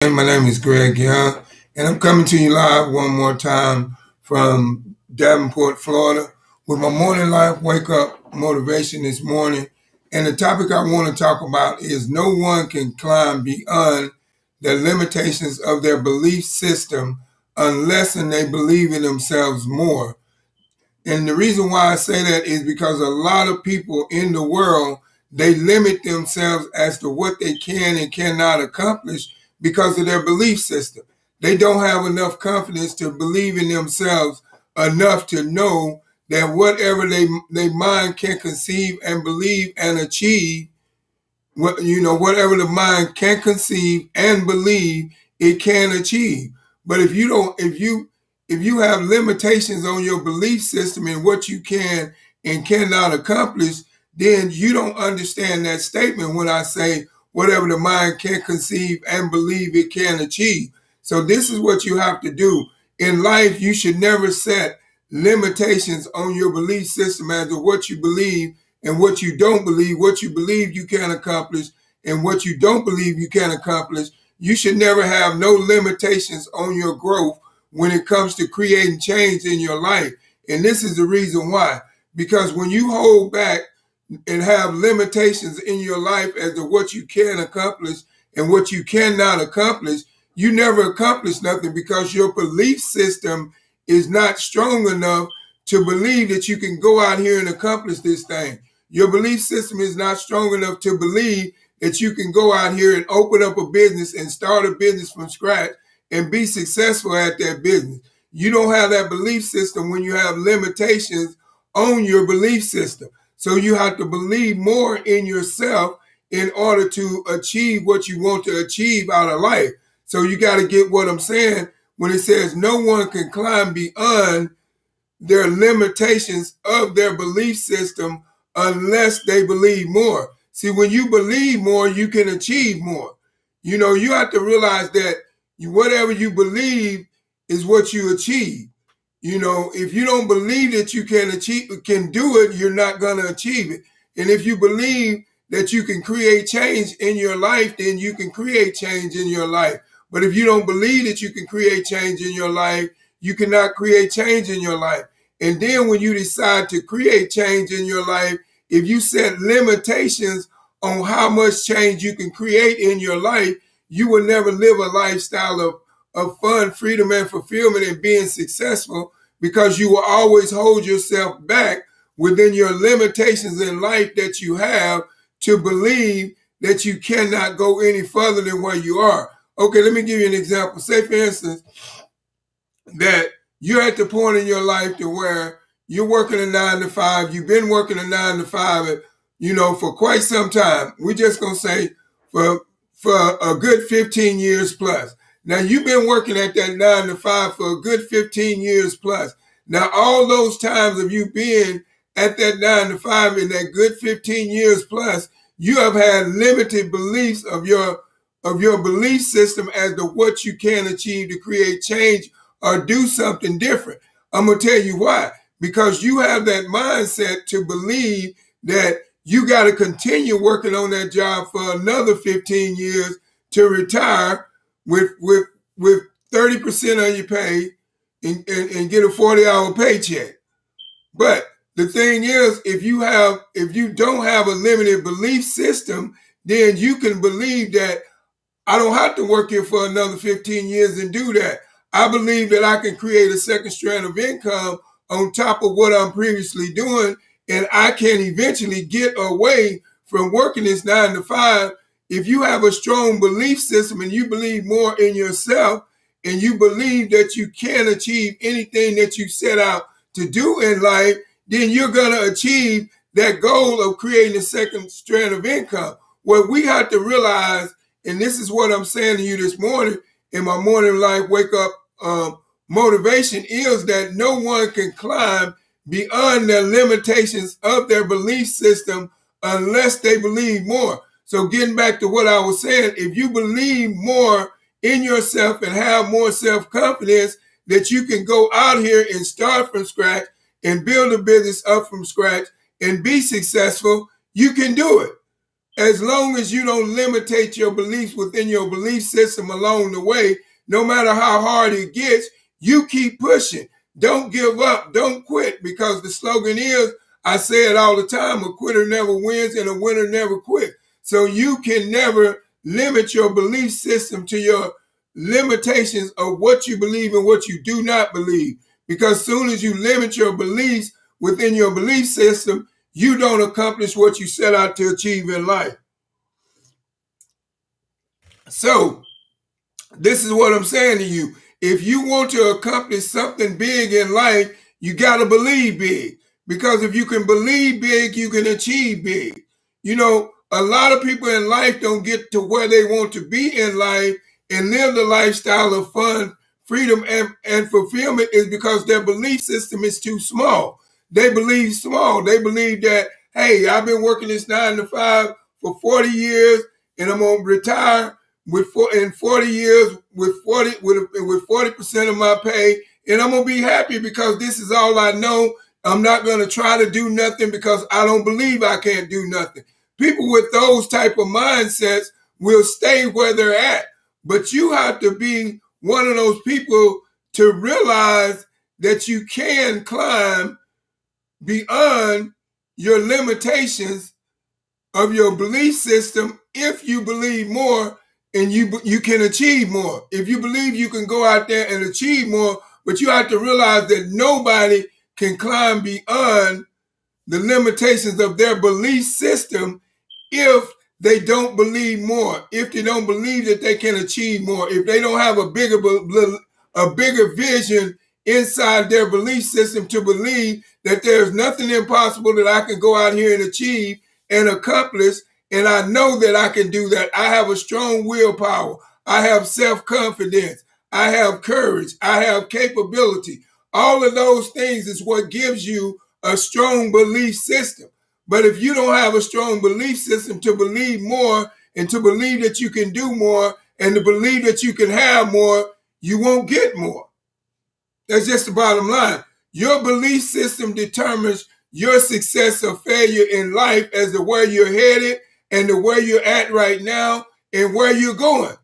My name is Greg Young, and I'm coming to you live one more time from Davenport, Florida, with my morning life wake up motivation this morning. And the topic I want to talk about is no one can climb beyond the limitations of their belief system unless and they believe in themselves more. And the reason why I say that is because a lot of people in the world, they limit themselves as to what they can and cannot accomplish because of their belief system. They don't have enough confidence to believe in themselves enough to know that whatever they mind can conceive and believe and achieve, whatever the mind can conceive and believe, it can achieve. But if you have limitations on your belief system and what you can and cannot accomplish, then you don't understand that statement when I say whatever the mind can conceive and believe, it can achieve. So this is what you have to do. In life, you should never set limitations on your belief system as to what you believe and what you don't believe. What you believe you can accomplish and what you don't believe you can accomplish. You should never have no limitations on your growth when it comes to creating change in your life. And this is the reason why. Because when you hold back and have limitations in your life as to what you can accomplish and what you cannot accomplish, you never accomplish nothing because your belief system is not strong enough to believe that you can go out here and accomplish this thing. Your belief system is not strong enough to believe that you can go out here and open up a business and start a business from scratch and be successful at that business. You don't have that belief system when you have limitations on your belief system. So you have to believe more in yourself in order to achieve what you want to achieve out of life. So you got to get what I'm saying when it says no one can climb beyond their limitations of their belief system unless they believe more. See, when you believe more, you can achieve more. You have to realize that whatever you believe is what you achieve. If you don't believe that you can do it, you're not going to achieve it. And if you believe that you can create change in your life, then you can create change in your life. But if you don't believe that you can create change in your life, you cannot create change in your life. And then when you decide to create change in your life, if you set limitations on how much change you can create in your life, you will never live a lifestyle of fun, freedom, and fulfillment and being successful because you will always hold yourself back within your limitations in life that you have to believe that you cannot go any further than where you are. Okay, let me give you an example. Say, for instance, that you're at the point in your life to where you're working a 9 to 5. You've been working a 9 to 5, for quite some time. We're just gonna say for a good 15 years plus. Now you've been working at that 9 to 5 for a good 15 years plus. Now all those times of you being at that 9 to 5 in that good 15 years plus, you have had limited beliefs of your belief system as to what you can achieve to create change or do something different. I'm going to tell you why. Because you have that mindset to believe that you got to continue working on that job for another 15 years to retire with 30% of your pay and get a 40-hour paycheck. But the thing is, if you don't have a limited belief system, then you can believe that I don't have to work here for another 15 years and do that. I believe that I can create a second strand of income on top of what I'm previously doing, and I can eventually get away from working this 9 to 5. If you have a strong belief system and you believe more in yourself and you believe that you can achieve anything that you set out to do in life, then you're going to achieve that goal of creating a second strand of income. What we have to realize, and this is what I'm saying to you this morning in my morning life wake up motivation, is that no one can climb beyond their limitations of their belief system unless they believe more. So getting back to what I was saying, if you believe more in yourself and have more self-confidence that you can go out here and start from scratch and build a business up from scratch and be successful, you can do it. as long as you don't limitate your beliefs within your belief system along the way, no matter how hard it gets, you keep pushing. Don't give up. Don't quit, because the slogan is, I say it all the time, a quitter never wins and a winner never quits. So you can never limit your belief system to your limitations of what you believe and what you do not believe. Because soon as you limit your beliefs within your belief system, you don't accomplish what you set out to achieve in life. So this is what I'm saying to you. If you want to accomplish something big in life, you got to believe big. Because if you can believe big, you can achieve big. You know, a lot of people in life don't get to where they want to be in life and live the lifestyle of fun, freedom, and fulfillment is because their belief system is too small. They believe small. They believe that, hey, I've been working this 9 to 5 for 40 years and I'm going to retire in 40 years with 40% of my pay, and I'm gonna be happy because this is all I know. I'm not gonna try to do nothing because I don't believe I can't do nothing. People with those type of mindsets will stay where they're at, but you have to be one of those people to realize that you can climb beyond your limitations of your belief system if you believe more, and you can achieve more. If you believe you can go out there and achieve more, but you have to realize that nobody can climb beyond the limitations of their belief system if they don't believe more, if they don't believe that they can achieve more, if they don't have a bigger vision inside their belief system to believe that there's nothing impossible that I can go out here and achieve and accomplish, and I know that I can do that. I have a strong willpower. I have self-confidence. I have courage. I have capability. All of those things is what gives you a strong belief system. But if you don't have a strong belief system to believe more and to believe that you can do more and to believe that you can have more, you won't get more. That's just the bottom line. Your belief system determines your success or failure in life as to where you're headed and to where you're at right now and where you're going.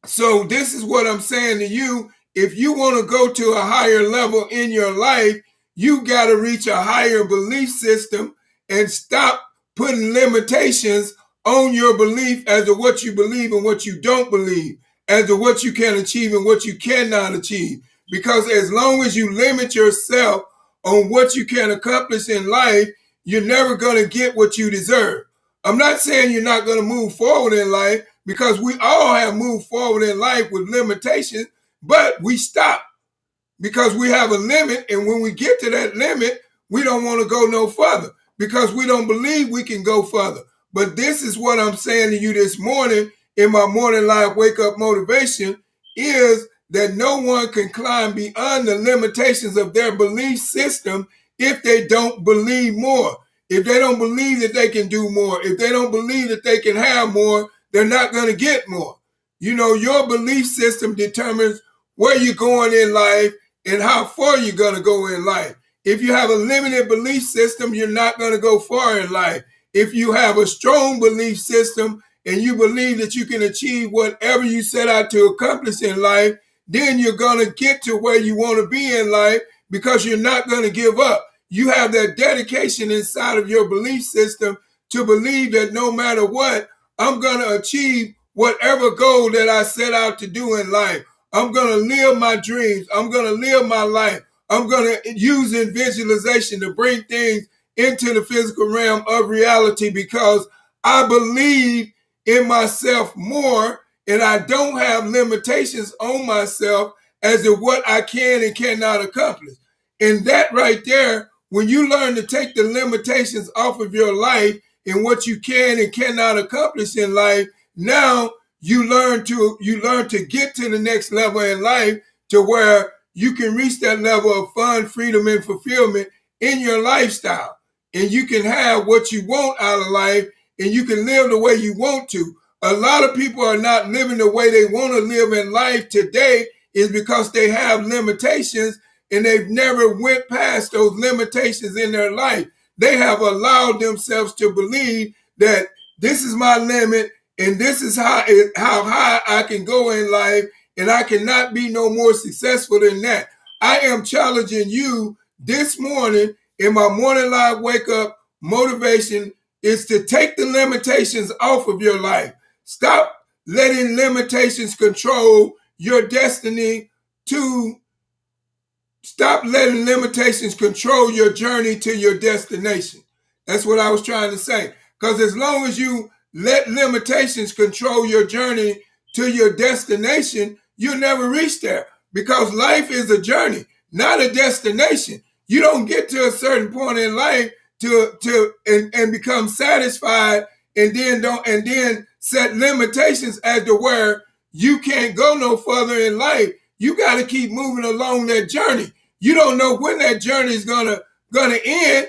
So this is what I'm saying to you. If you want to go to a higher level in your life, you got to reach a higher belief system and stop putting limitations on your belief as to what you believe and what you don't believe, as to what you can achieve and what you cannot achieve. Because as long as you limit yourself on what you can accomplish in life, you're never going to get what you deserve. I'm not saying you're not going to move forward in life, because we all have moved forward in life with limitations, but we stop because we have a limit. And when we get to that limit, we don't want to go no further because we don't believe we can go further. But this is what I'm saying to you this morning in my morning live wake up motivation is that no one can climb beyond the limitations of their belief system if they don't believe more. If they don't believe that they can do more, if they don't believe that they can have more, they're not going to get more. You know, your belief system determines where you're going in life and how far you're going to go in life. If you have a limited belief system, you're not going to go far in life. If you have a strong belief system and you believe that you can achieve whatever you set out to accomplish in life, then you're going to get to where you want to be in life because you're not going to give up. You have that dedication inside of your belief system to believe that no matter what, I'm going to achieve whatever goal that I set out to do in life. I'm going to live my dreams. I'm going to live my life. I'm going to use in visualization to bring things into the physical realm of reality because I believe in myself more and I don't have limitations on myself as to what I can and cannot accomplish. And that right there, when you learn to take the limitations off of your life and what you can and cannot accomplish in life, now you learn to get to the next level in life to where you can reach that level of fun, freedom, and fulfillment in your lifestyle. And you can have what you want out of life and you can live the way you want to. A lot of people are not living the way they want to live in life today is because they have limitations and they've never went past those limitations in their life. They have allowed themselves to believe that This is my limit, and this is how high I can go in life, and I cannot be no more successful than that. I am challenging you this morning in my morning live wake up motivation is to take the limitations off of your life. Stop letting limitations control your destiny to Stop letting limitations control your journey to your destination. That's what I was trying to say. Because as long as you let limitations control your journey to your destination, you'll never reach there. Because life is a journey, not a destination. You don't get to a certain point in life and become satisfied and then set limitations as to where you can't go no further in life. You got to keep moving along that journey. You don't know when that journey is gonna end,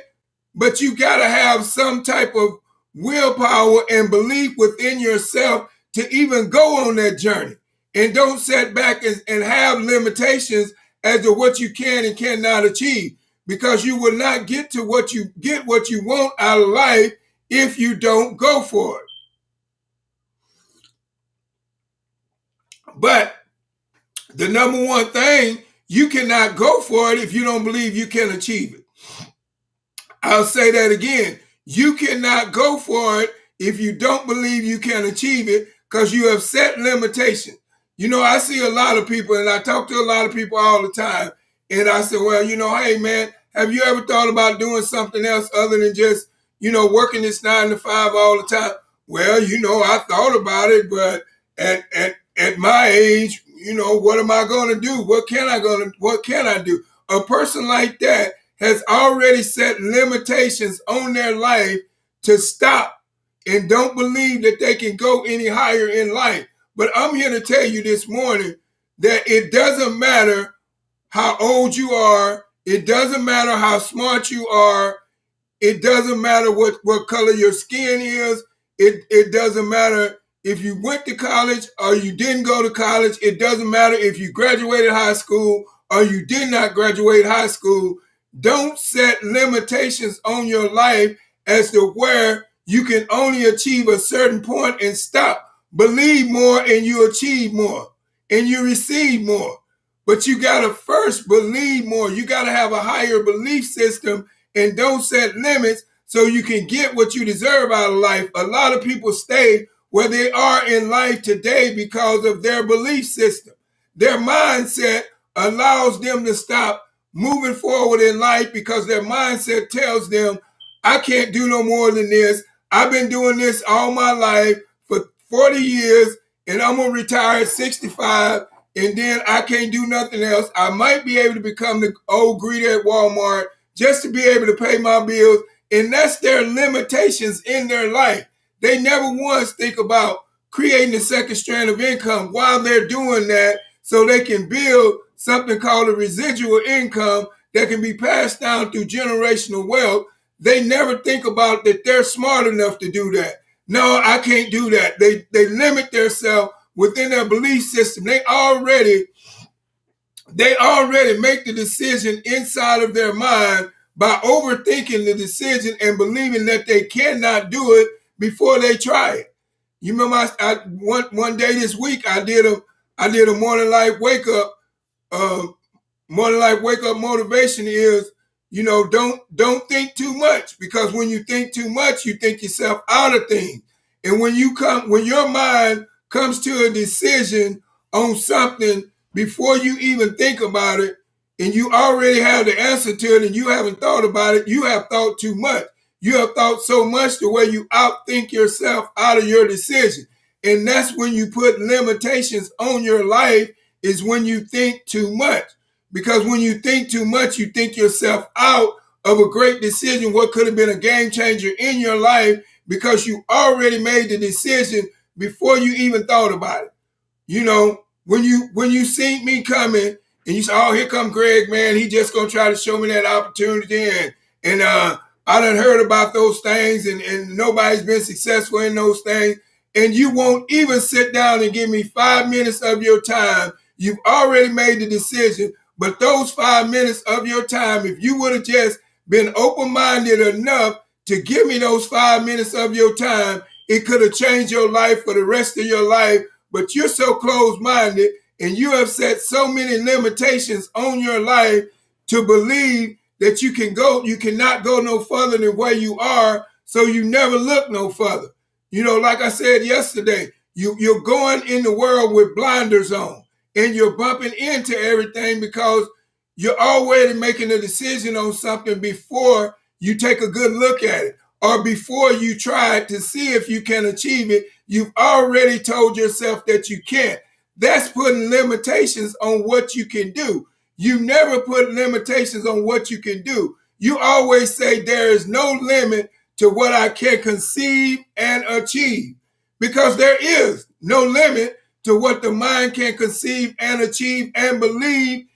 but you got to have some type of willpower and belief within yourself to even go on that journey. And don't set back and have limitations as to what you can and cannot achieve, because you will not get what you want out of life if you don't go for it. But the number one thing, you cannot go for it if you don't believe you can achieve it. I'll say that again. You cannot go for it if you don't believe you can achieve it, because you have set limitations. You know, I see a lot of people, and I talk to a lot of people all the time, and I say, well, hey, man, have you ever thought about doing something else other than just, working this 9 to 5 all the time? Well, I thought about it, but at my age, what am I going to do? What can I do? A person like that has already set limitations on their life to stop and don't believe that they can go any higher in life. But I'm here to tell you this morning that it doesn't matter how old you are. It doesn't matter how smart you are. It doesn't matter what color your skin is. It doesn't matter if you went to college or you didn't go to college. It doesn't matter if you graduated high school or you did not graduate high school. Don't set limitations on your life as to where you can only achieve a certain point and stop. Believe more and you achieve more and you receive more. But you got to first believe more. You got to have a higher belief system and don't set limits so you can get what you deserve out of life. A lot of people stay where they are in life today because of their belief system. Their mindset allows them to stop moving forward in life because their mindset tells them, I can't do no more than this. I've been doing this all my life for 40 years and I'm going to retire at 65 and then I can't do nothing else. I might be able to become the old greeter at Walmart just to be able to pay my bills. And that's their limitations in their life. They never once think about creating a second strand of income while they're doing that so they can build something called a residual income that can be passed down through generational wealth. They never think about that they're smart enough to do that. No, I can't do that. They limit themselves within their belief system. They already make the decision inside of their mind by overthinking the decision and believing that they cannot do it before they try it. You remember one day this week I did a morning life wake up. Morning life wake up motivation is, don't think too much, because when you think too much, you think yourself out of things. And when your mind comes to a decision on something before you even think about it, and you already have the answer to it and you haven't thought about it, you have thought too much. You have thought so much to where you outthink yourself out of your decision. And that's when you put limitations on your life, is when you think too much. Because when you think too much, you think yourself out of a great decision, what could have been a game changer in your life, because you already made the decision before you even thought about it. When you see me coming and you say, oh, here come Greg, man, he just gonna try to show me that opportunity, and I done heard about those things and nobody's been successful in those things, and you won't even sit down and give me 5 minutes of your time. You've already made the decision. But those 5 minutes of your time, if you would have just been open-minded enough to give me those 5 minutes of your time, it could have changed your life for the rest of your life, but you're so closed-minded and you have set so many limitations on your life to believe that you cannot go no further than where you are, so you never look no further. Like I said yesterday, you're going in the world with blinders on and you're bumping into everything because you're already making a decision on something before you take a good look at it or before you try to see if you can achieve it. You've already told yourself that you can't. That's putting limitations on what you can do. You never put limitations on what you can do. You always say there is no limit to what I can conceive and achieve, because there is no limit to what the mind can conceive and achieve and believe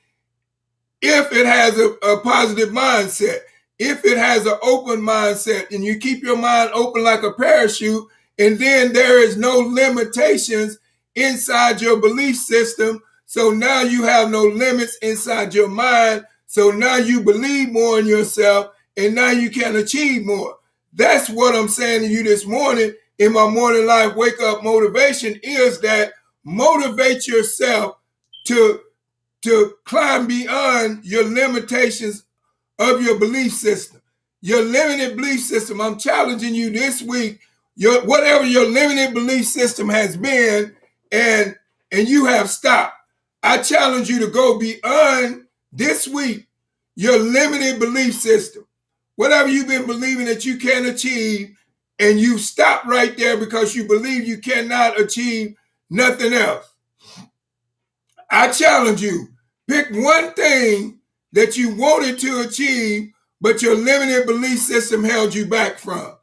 if it has a positive mindset, if it has an open mindset, and you keep your mind open like a parachute, and then there is no limitations inside your belief system. So now you have no limits inside your mind. So now you believe more in yourself, and now you can achieve more. That's what I'm saying to you this morning in my morning life wake up motivation, is that motivate yourself to climb beyond your limitations of your belief system. Your limited belief system, I'm challenging you this week, whatever your limited belief system has been and you have stopped, I challenge you to go beyond this week your limited belief system. Whatever you've been believing that you can achieve, and you stop right there because you believe you cannot achieve nothing else. I challenge you, pick one thing that you wanted to achieve, but your limited belief system held you back from,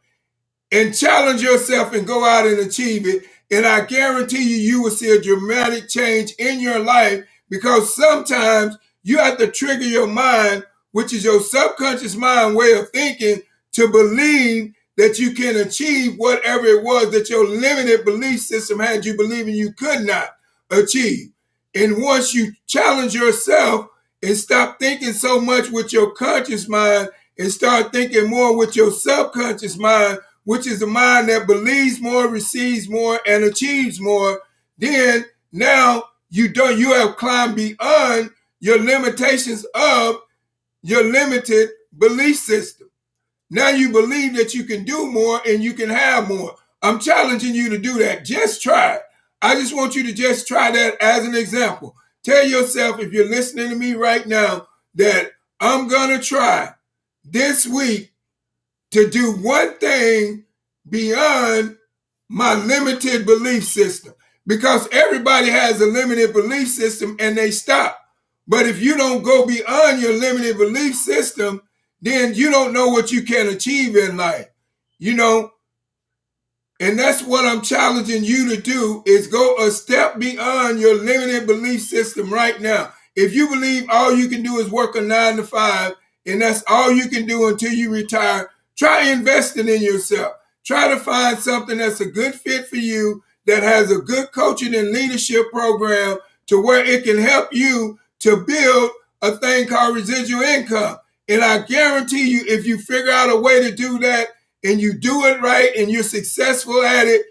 and challenge yourself and go out and achieve it. And I guarantee you will see a dramatic change in your life, because sometimes you have to trigger your mind, which is your subconscious mind way of thinking, to believe that you can achieve whatever it was that your limited belief system had you believing you could not achieve. And once you challenge yourself and stop thinking so much with your conscious mind and start thinking more with your subconscious mind, which is the mind that believes more, receives more, and achieves more, then now you have climbed beyond your limitations of your limited belief system. Now you believe that you can do more and you can have more. I'm challenging you to do that. Just try it. I just want you to just try that as an example. Tell yourself, if you're listening to me right now, that I'm going to try this week to do one thing beyond my limited belief system. Because everybody has a limited belief system and they stop. But if you don't go beyond your limited belief system, then you don't know what you can achieve in life. And that's what I'm challenging you to do, is go a step beyond your limited belief system right now. If you believe all you can do is work a 9 to 5 and that's all you can do until you retire, try investing in yourself. Try to find something that's a good fit for you, that has a good coaching and leadership program to where it can help you to build a thing called residual income. And I guarantee you, if you figure out a way to do that and you do it right and you're successful at it,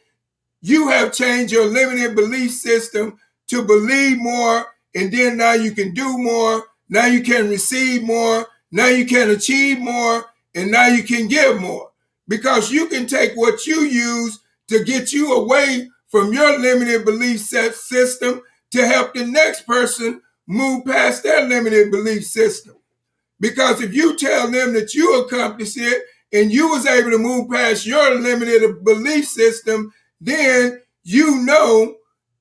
you have changed your limited belief system to believe more, and then now you can do more, now you can receive more, now you can achieve more, and now you can give more. Because you can take what you use to get you away from your limited belief system to help the next person move past their limited belief system. Because if you tell them that you accomplished it and you was able to move past your limited belief system, then you know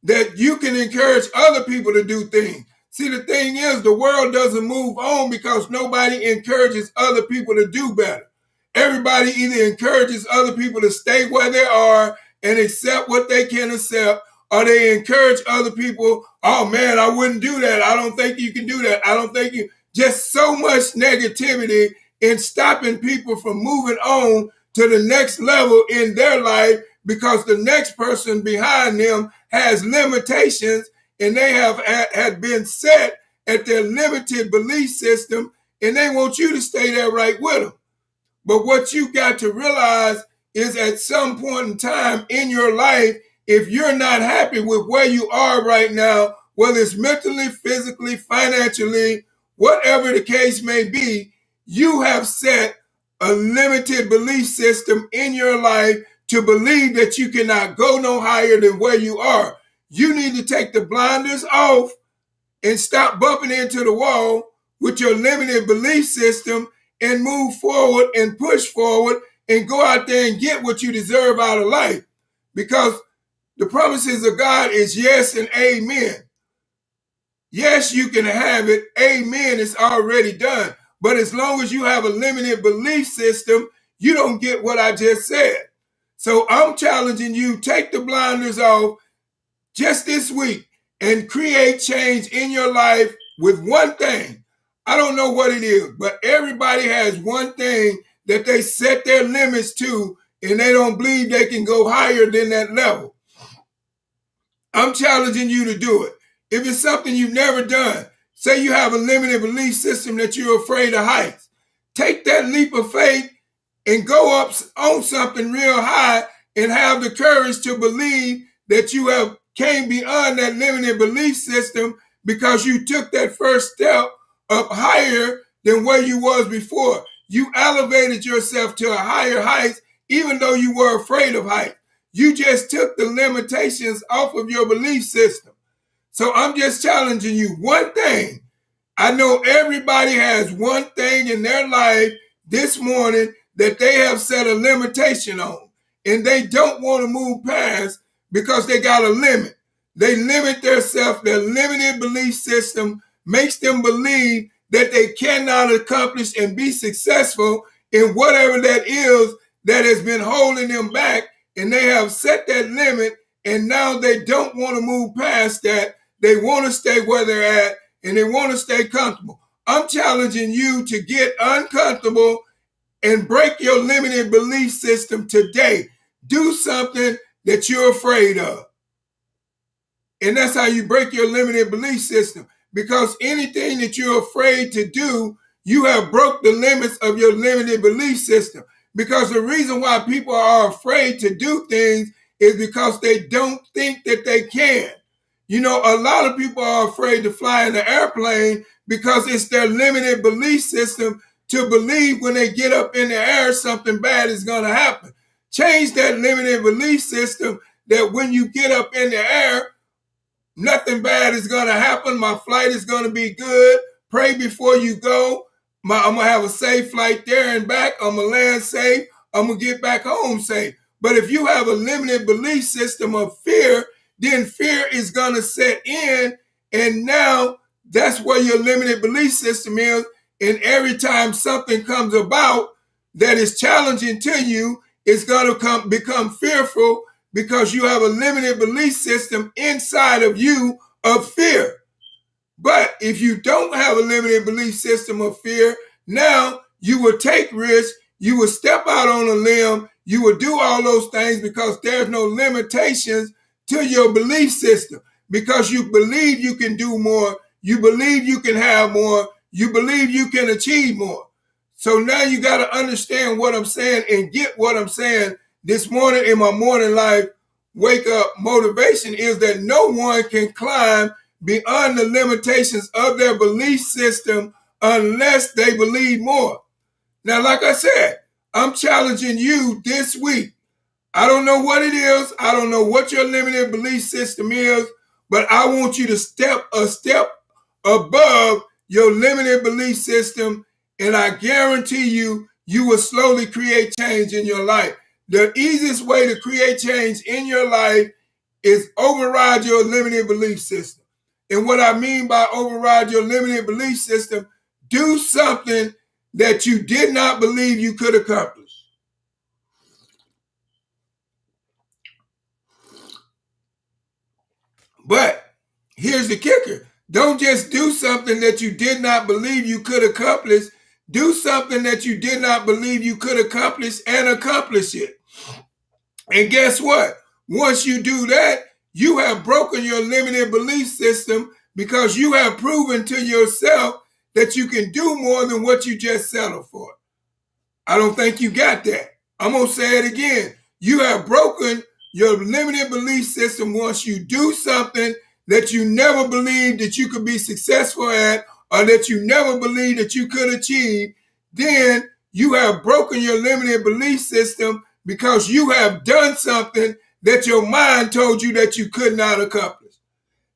that you can encourage other people to do things. See, the thing is, the world doesn't move on because nobody encourages other people to do better. Everybody either encourages other people to stay where they are and accept what they can accept, or they encourage other people, oh man, I wouldn't do that. I don't think you can do that. I don't think you... Just so much negativity in stopping people from moving on to the next level in their life, because the next person behind them has limitations and they had been set at their limited belief system, and they want you to stay there right with them. But what you got to realize is at some point in time in your life, if you're not happy with where you are right now, whether it's mentally, physically, financially, whatever the case may be, you have set a limited belief system in your life to believe that you cannot go no higher than where you are. You need to take the blinders off and stop bumping into the wall with your limited belief system and move forward and push forward and go out there and get what you deserve out of life. Because the promises of God is yes and amen. Yes, you can have it. Amen. It's already done. But as long as you have a limited belief system, you don't get what I just said. So I'm challenging you, take the blinders off just this week and create change in your life with one thing. I don't know what it is, but everybody has one thing that they set their limits to, and they don't believe they can go higher than that level. I'm challenging you to do it. If it's something you've never done, say you have a limited belief system that you're afraid of heights, take that leap of faith and go up on something real high and have the courage to believe that you have came beyond that limited belief system because you took that first step up higher than where you was before. You elevated yourself to a higher height, even though you were afraid of height. You just took the limitations off of your belief system. So I'm just challenging you, one thing. I know everybody has one thing in their life this morning that they have set a limitation on, and they don't want to move past because they got a limit. They limit themselves. Their limited belief system makes them believe that they cannot accomplish and be successful in whatever that is that has been holding them back, and they have set that limit, and now they don't want to move past that. They want to stay where they're at, and they want to stay comfortable. I'm challenging you to get uncomfortable and break your limited belief system today. Do something that you're afraid of. And that's how you break your limited belief system. Because anything that you're afraid to do, you have broke the limits of your limited belief system. Because the reason why people are afraid to do things is because they don't think that they can. You know, a lot of people are afraid to fly in an airplane because it's their limited belief system to believe when they get up in the air, something bad is going to happen. Change that limited belief system that when you get up in the air, nothing bad is going to happen. My flight is going to be good. Pray before you go. I'm going to have a safe flight there and back. I'm going to land safe. I'm going to get back home safe. But if you have a limited belief system of fear, then fear is going to set in. And now that's where your limited belief system is. And every time something comes about that is challenging to you, it's going to become fearful because you have a limited belief system inside of you of fear. But if you don't have a limited belief system of fear, now you will take risks, you will step out on a limb, you will do all those things because there's no limitations to your belief system. Because you believe you can do more, you believe you can have more, you believe you can achieve more. So now you got to understand what I'm saying and get what I'm saying. This morning in my morning life, wake up motivation is that no one can climb beyond the limitations of their belief system unless they believe more. Now, like I said, I'm challenging you this week. I don't know what it is. I don't know what your limited belief system is, but I want you to step a step above your limited belief system, and I guarantee you, you will slowly create change in your life. The easiest way to create change in your life is override your limited belief system. And what I mean by override your limited belief system, do something that you did not believe you could accomplish. But here's the kicker. Don't just do something that you did not believe you could accomplish. Do something that you did not believe you could accomplish and accomplish it. And guess what? Once you do that, you have broken your limited belief system because you have proven to yourself that you can do more than what you just settled for. I don't think you got that. I'm going to say it again. You have broken your limited belief system once you do something that you never believed that you could be successful at, or that you never believed that you could achieve. Then you have broken your limited belief system because you have done something that your mind told you that you could not accomplish.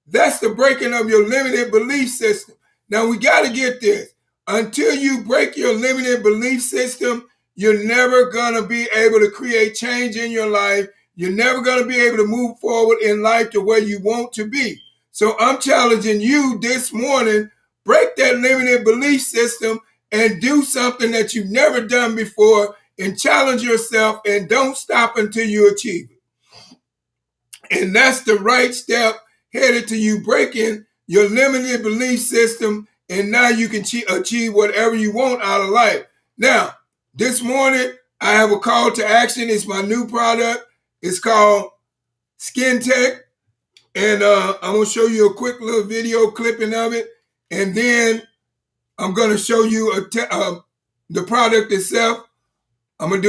That's the breaking of your limited belief system. Now we got to get this. Until you break your limited belief system, you're never going to be able to create change in your life. You're never going to be able to move forward in life to where you want to be. So I'm challenging you this morning, break that limited belief system and do something that you've never done before, and challenge yourself, and don't stop until you achieve it. And that's the right step headed to you breaking your limited belief system, and now you can achieve whatever you want out of life. Now, this morning, I have a call to action. It's my new product. It's called Skin Tech. And I'm going to show you a quick little video clipping of it. And then I'm going to show you the product itself. I'm going to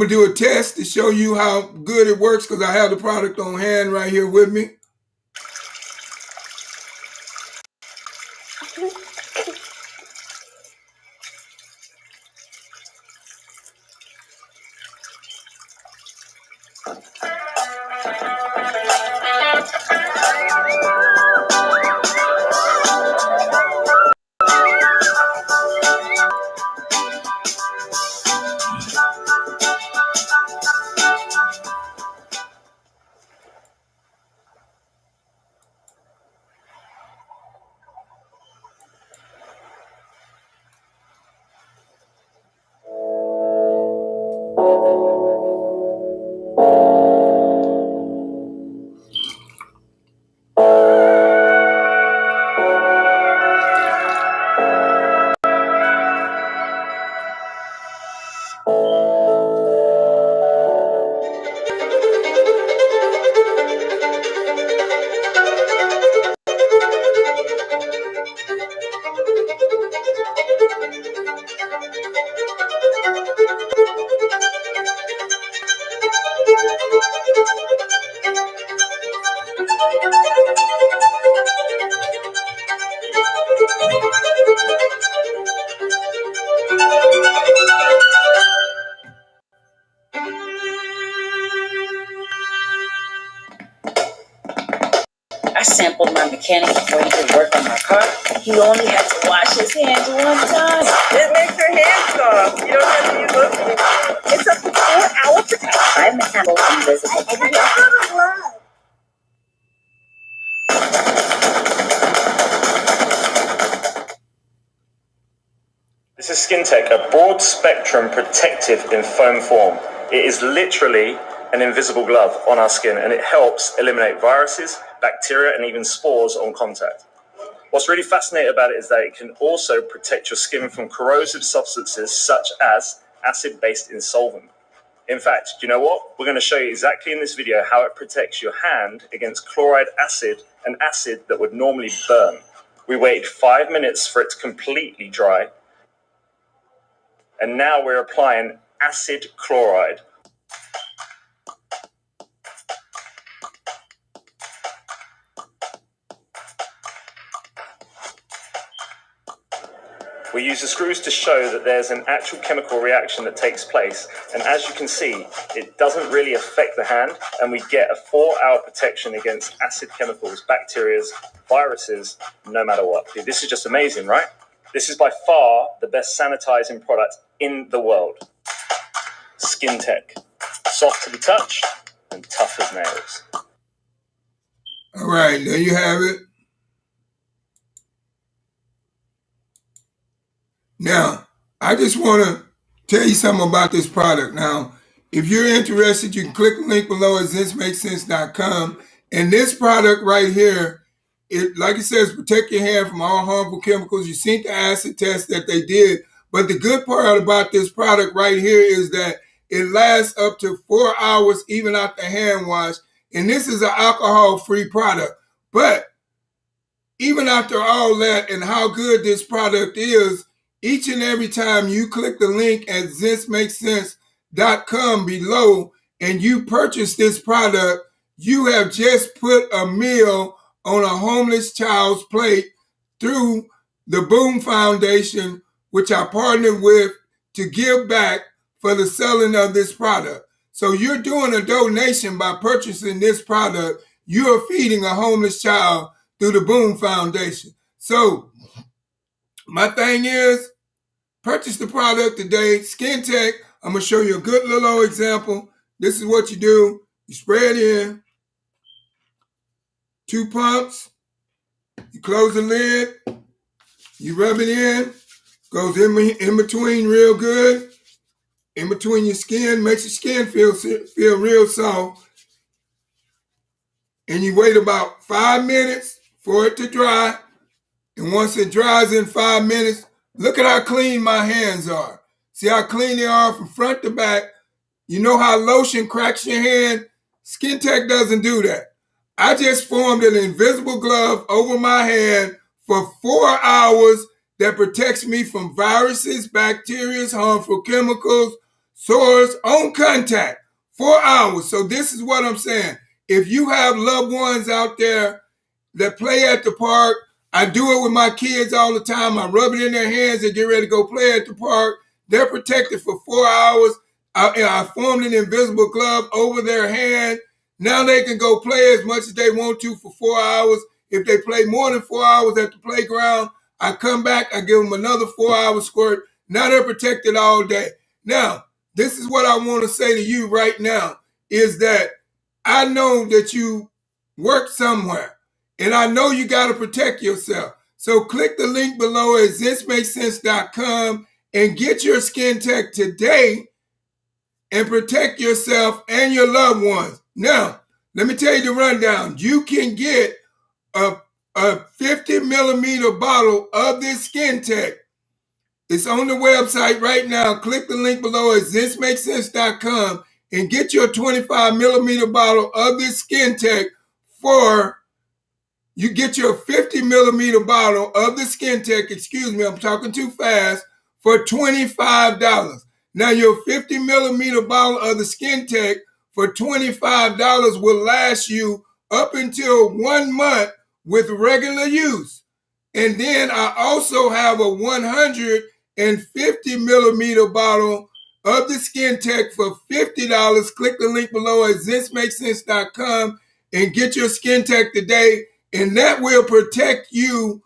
do a test to show you how good it works, because I have the product on hand right here with me. I sampled my mechanic before he could work on my car. He only had to wash his hands one time. It makes your hands soft. You don't have to use those anymore. It's up to 4 hours protection. I'm mechanical invisible. This is Skin Tech, a broad spectrum protective in foam form. It is literally an invisible glove on our skin, and it helps eliminate viruses, bacteria, and even spores on contact. What's really fascinating about it is that it can also protect your skin from corrosive substances such as acid-based insolvent. In fact, do you know what? We're going to show you exactly in this video how it protects your hand against chloride acid, an acid that would normally burn. We waited 5 minutes for it to completely dry, and now we're applying acid chloride. We use the screws to show that there's an actual chemical reaction that takes place, and as you can see, it doesn't really affect the hand, and we get a 4-hour protection against acid chemicals, bacteria, viruses, no matter what. This is just amazing, right? This is by far the best sanitizing product in the world. Skin Tech. Soft to the touch and tough as nails. All right, there you have it. Now, I just want to tell you something about this product. Now, if you're interested, you can click the link below at thismakesense.com. And this product right here, it, like it says, protect your hair from all harmful chemicals. You've seen the acid test that they did. But the good part about this product right here is that it lasts up to 4 hours even after hand wash. And this is an alcohol-free product. But even after all that and how good this product is, each and every time you click the link at thismakesense.com below and you purchase this product, you have just put a meal on a homeless child's plate through the Boom Foundation, which I partnered with to give back for the selling of this product. So you're doing a donation by purchasing this product. You are feeding a homeless child through the Boom Foundation. So my thing is, purchase the product today. Skin Tech, I'm going to show you a good little old example. This is what you do. You spray it in, 2 pumps, you close the lid, you rub it in, goes in between real good, in between your skin, makes your skin feel real soft. And you wait about 5 minutes for it to dry. And once it dries in 5 minutes, look at how clean my hands are. See how clean they are from front to back. You know how lotion cracks your hand? Skin Tech doesn't do that. I just formed an invisible glove over my hand for 4 hours that protects me from viruses, bacteria, harmful chemicals, sores on contact. 4 hours. So this is what I'm saying. If you have loved ones out there that play at the park, I do it with my kids all the time. I rub it in their hands and get ready to go play at the park. They're protected for 4 hours. I formed an invisible glove over their hand. Now they can go play as much as they want to for 4 hours. If they play more than 4 hours at the playground, I come back, I give them another 4 hour squirt. Now they're protected all day. Now, this is what I want to say to you right now, is that I know that you work somewhere, and I know you got to protect yourself. So click the link below at thismakesense.com and get your Skin Tech today and protect yourself and your loved ones. Now, let me tell you the rundown. You can get a 50 millimeter bottle of this Skin Tech. It's on the website right now. Click the link below at thismakesense.com and get your 25 millimeter bottle of this Skin Tech for, you get your 50 millimeter bottle of the Skin Tech, excuse me, I'm talking too fast, for $25. Now your 50 millimeter bottle of the Skin Tech for $25 will last you up until 1 month with regular use. And then I also have a 150 millimeter bottle of the Skin Tech for $50. Click the link below at thismakesense.com and get your Skin Tech today. And that will protect you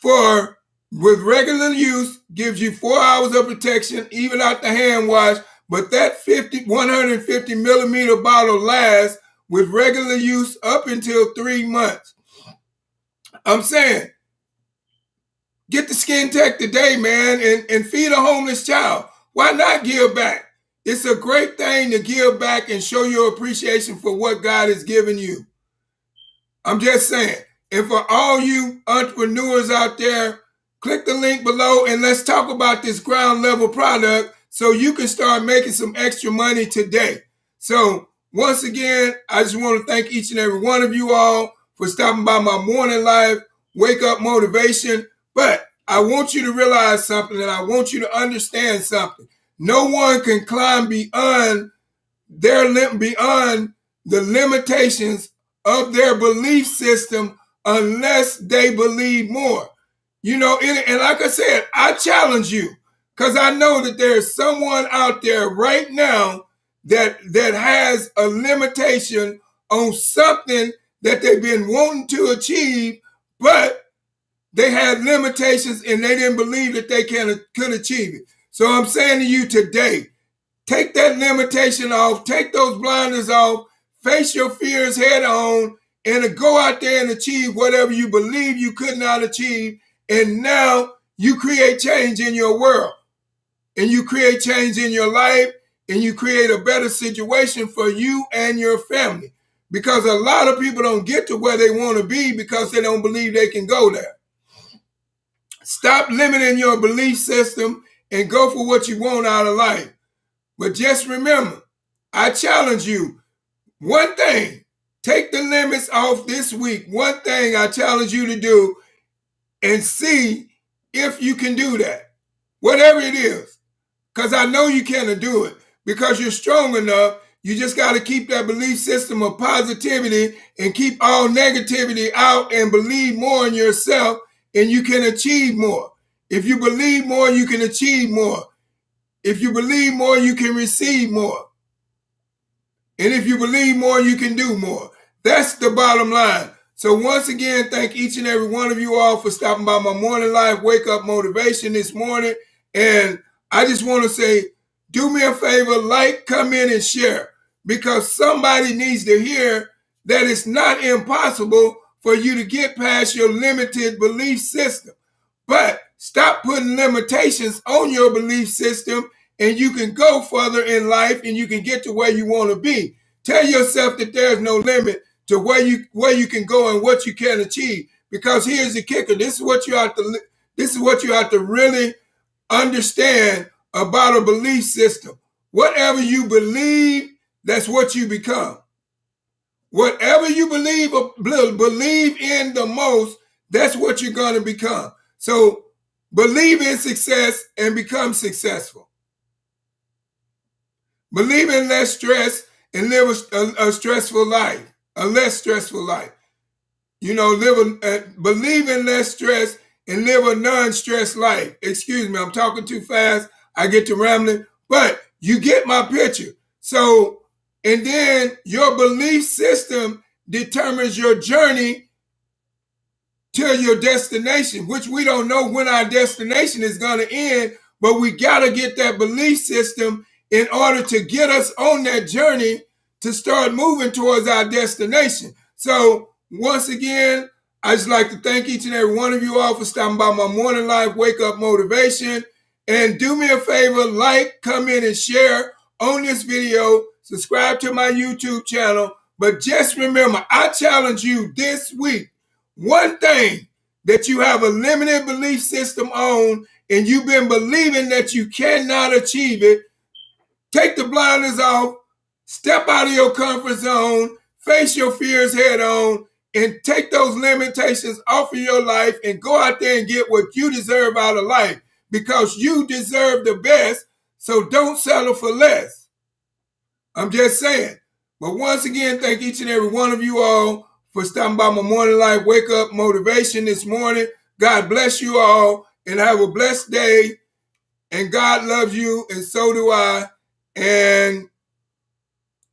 for, with regular use, gives you 4 hours of protection, even out the hand wash. But that 150 millimeter bottle lasts with regular use up until 3 months. I'm saying, get the Skin Tech today, man, and feed a homeless child. Why not give back? It's a great thing to give back and show your appreciation for what God has given you. I'm just saying. And for all you entrepreneurs out there, click the link below and let's talk about this ground level product so you can start making some extra money today. So once again, I just want to thank each and every one of you all for stopping by my morning live wake up motivation. But I want you to realize something, and I want you to understand something. No one can climb beyond beyond the limitations of their belief system unless they believe more. You know, and like I said, I challenge you, because I know that there's someone out there right now that has a limitation on something that they've been wanting to achieve, but they had limitations and they didn't believe that they could achieve it. So I'm saying to you today, take that limitation off, take those blinders off, face your fears head on, and go out there and achieve whatever you believe you could not achieve. And now you create change in your world, and you create change in your life, and you create a better situation for you and your family. Because a lot of people don't get to where they want to be because they don't believe they can go there. Stop limiting your belief system and go for what you want out of life. But just remember, I challenge you, one thing, take the limits off this week. One thing I challenge you to do, and see if you can do that, whatever it is, because I know you can do it because you're strong enough. You just got to keep that belief system of positivity and keep all negativity out and believe more in yourself, and you can achieve more. If you believe more, you can achieve more. If you believe more, you can receive more. And if you believe more, you can do more. That's the bottom line. So once again, thank each and every one of you all for stopping by my Morning Live Wake Up Motivation this morning. And I just want to say, do me a favor, like, comment, and share, because somebody needs to hear that it's not impossible for you to get past your limited belief system. But stop putting limitations on your belief system, and you can go further in life and you can get to where you want to be. Tell yourself that there's no limit to where you can go and what you can achieve. Because here's the kicker. This is what you have to really understand about a belief system. Whatever you believe, that's what you become. Whatever you believe in the most, that's what you're going to become. So believe in success and become successful. Believe in less stress and live a stressful life, a less stressful life. Believe in less stress and live a non-stress life. Excuse me, I'm talking too fast. I get to rambling, but you get my picture. So, and then your belief system determines your journey to your destination, which we don't know when our destination is going to end, but we got to get that belief system in order to get us on that journey to start moving towards our destination. So once again, I just like to thank each and every one of you all for stopping by my Morning Life Wake Up Motivation. And do me a favor, like, comment, and share on this video. Subscribe to my YouTube channel. But just remember, I challenge you this week. One thing that you have a limited belief system on, and you've been believing that you cannot achieve it, take the blinders off, step out of your comfort zone, face your fears head on, and take those limitations off of your life and go out there and get what you deserve out of life, because you deserve the best, so don't settle for less. I'm just saying. But once again, thank each and every one of you all for stopping by my Morning Life Wake Up Motivation this morning. God bless you all and have a blessed day. And God loves you, and so do I. And